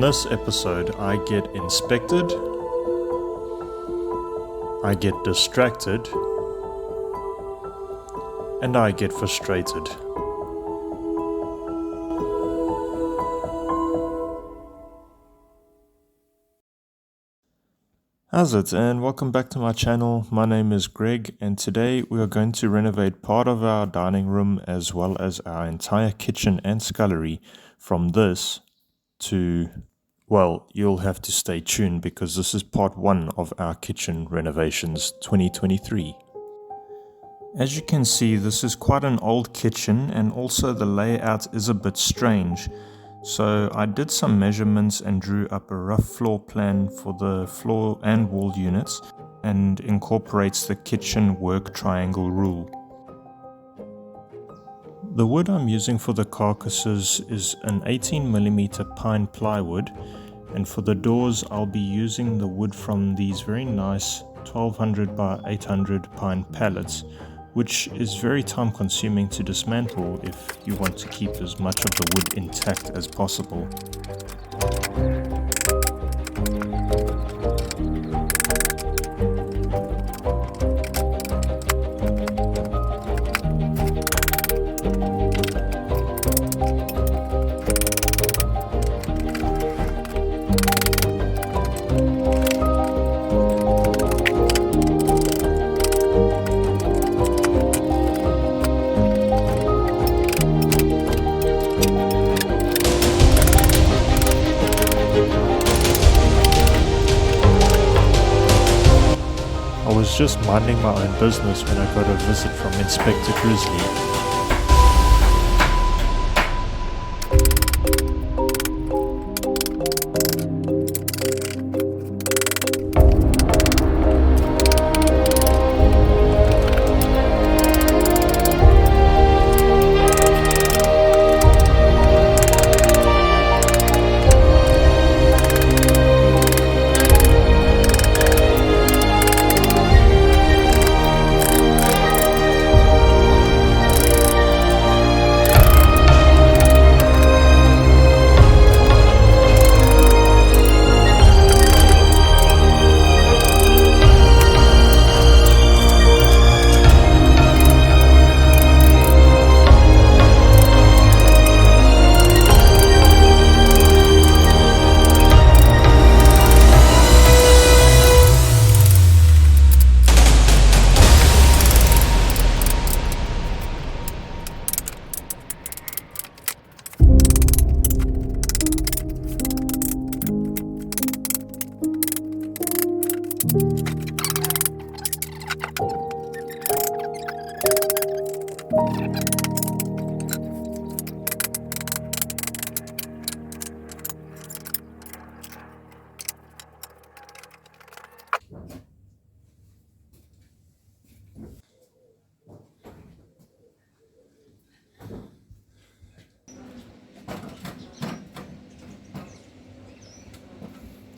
this episode, I get inspected, I get distracted, and I get frustrated. How's it, and welcome back to my channel. My name is Greg, and today we are going to renovate part of our dining room as well as our entire kitchen and scullery from this to, well, you'll have to stay tuned because this is part 1 of our kitchen renovations 2023. As you can see, this is quite an old kitchen and also the layout is a bit strange. So I did some measurements and drew up a rough floor plan for the floor and wall units and incorporates the kitchen work triangle rule. The wood I'm using for the carcasses is an 18mm pine plywood, and for the doors I'll be using the wood from these very nice 1200 by 800 pine pallets, which is very time consuming to dismantle if you want to keep as much of the wood intact as possible. I was just minding my own business when I got a visit from Inspector Grizzly.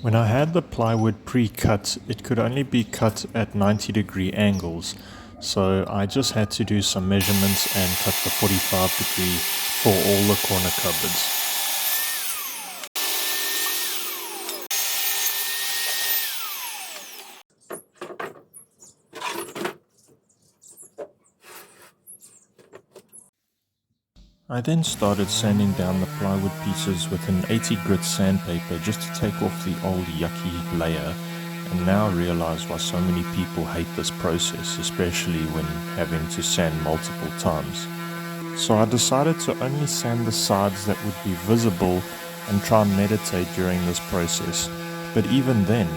When I had the plywood pre-cut, it could only be cut at 90-degree angles, so I just had to do some measurements and cut the 45-degree for all the corner cupboards. I then started sanding down the plywood pieces with an 80 grit sandpaper just to take off the old yucky layer, and now I realize why so many people hate this process, especially when having to sand multiple times. So I decided to only sand the sides that would be visible and try and meditate during this process, but even then,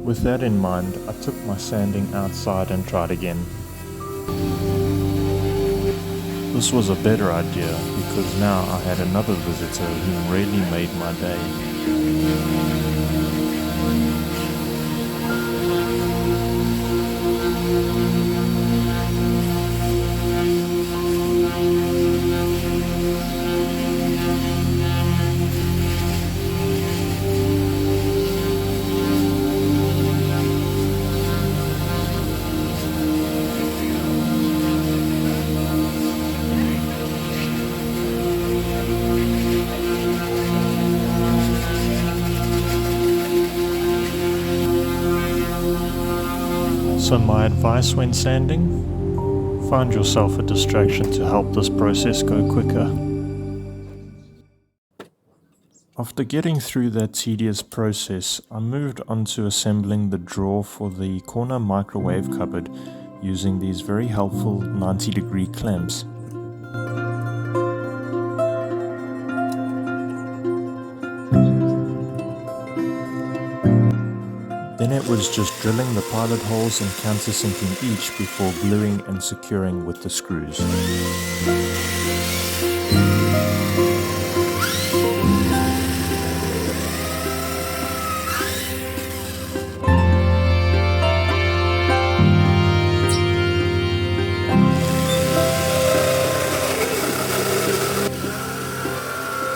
with that in mind, I took my sanding outside and tried again. This was a better idea because now I had another visitor who really made my day. So my advice when sanding, find yourself a distraction to help this process go quicker. After getting through that tedious process, I moved on to assembling the drawer for the corner microwave cupboard using these very helpful 90-degree clamps. Then it was just drilling the pilot holes and countersinking each before gluing and securing with the screws.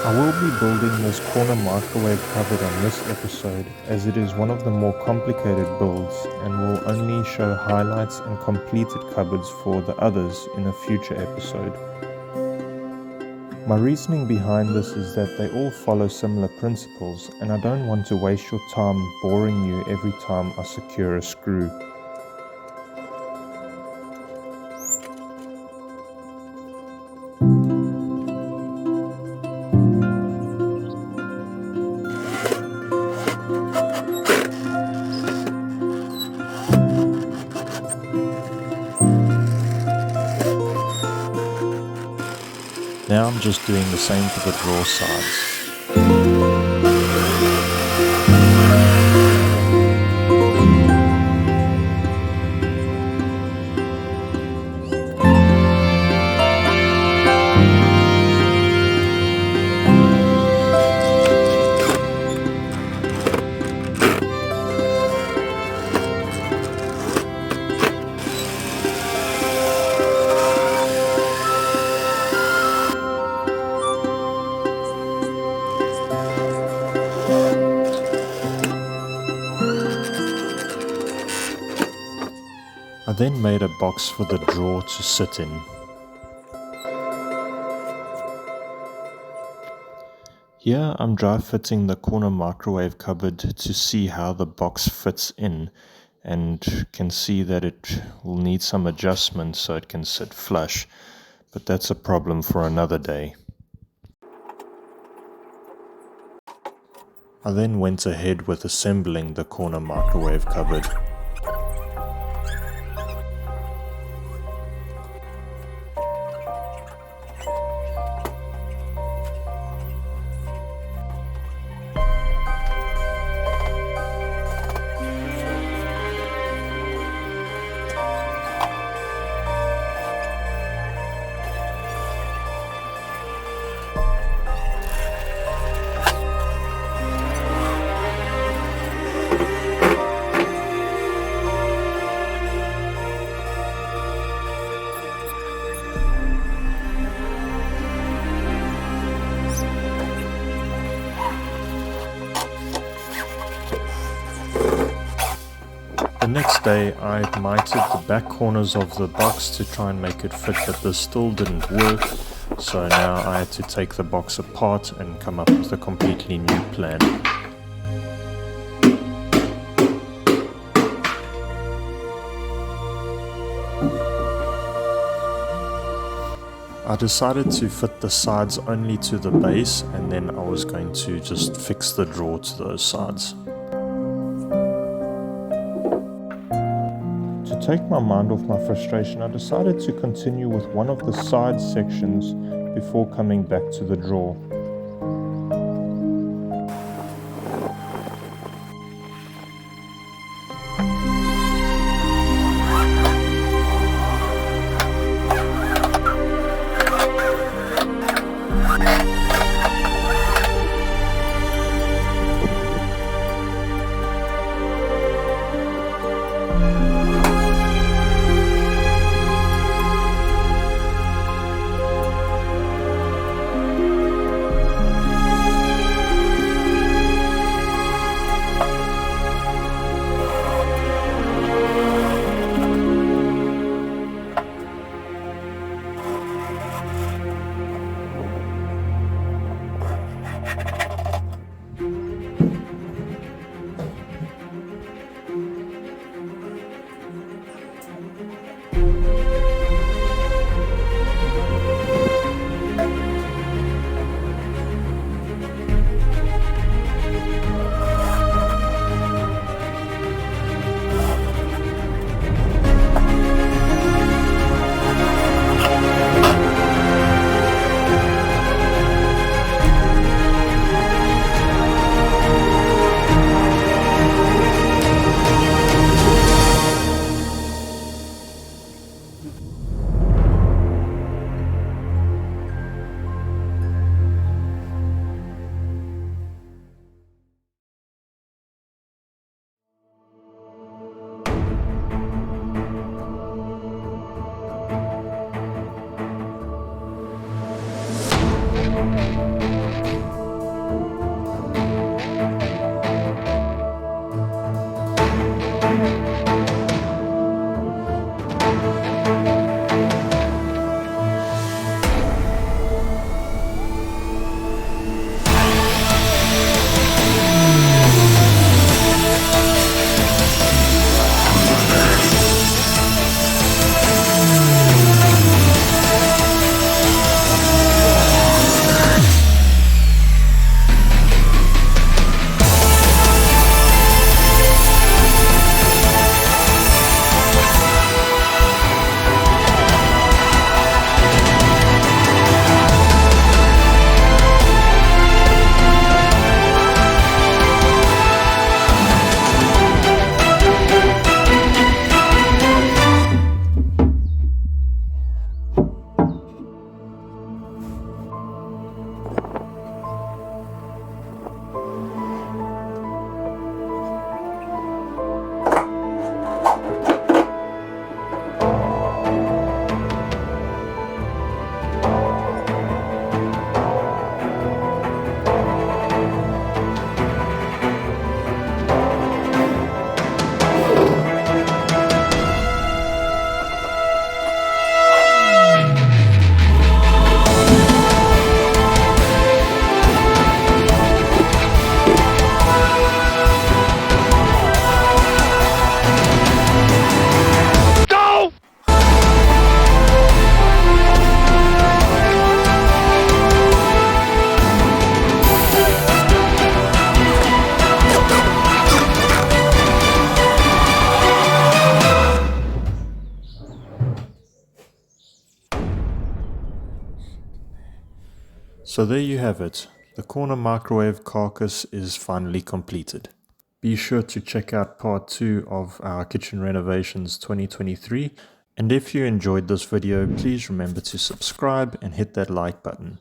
I will be building this corner microwave cupboard on this episode as it is one of the more complicated builds and will only show highlights and completed cupboards for the others in a future episode. My reasoning behind this is that they all follow similar principles and I don't want to waste your time boring you every time I secure a screw. Now I'm just doing the same for the drawer sides. I then made a box for the drawer to sit in. Here I'm dry fitting the corner microwave cupboard to see how the box fits in, and can see that it will need some adjustment so it can sit flush, but that's a problem for another day. I then went ahead with assembling the corner microwave cupboard. The next day I mitered the back corners of the box to try and make it fit, but this still didn't work, so now I had to take the box apart and come up with a completely new plan. I decided to fit the sides only to the base, and then I was going to just fix the drawer to those sides. To take my mind off my frustration, I decided to continue with one of the side sections before coming back to the drawer. So there you have it. The corner microwave carcass is finally completed. Be sure to check out part 2 of our kitchen renovations 2023. And if you enjoyed this video, please remember to subscribe and hit that like button.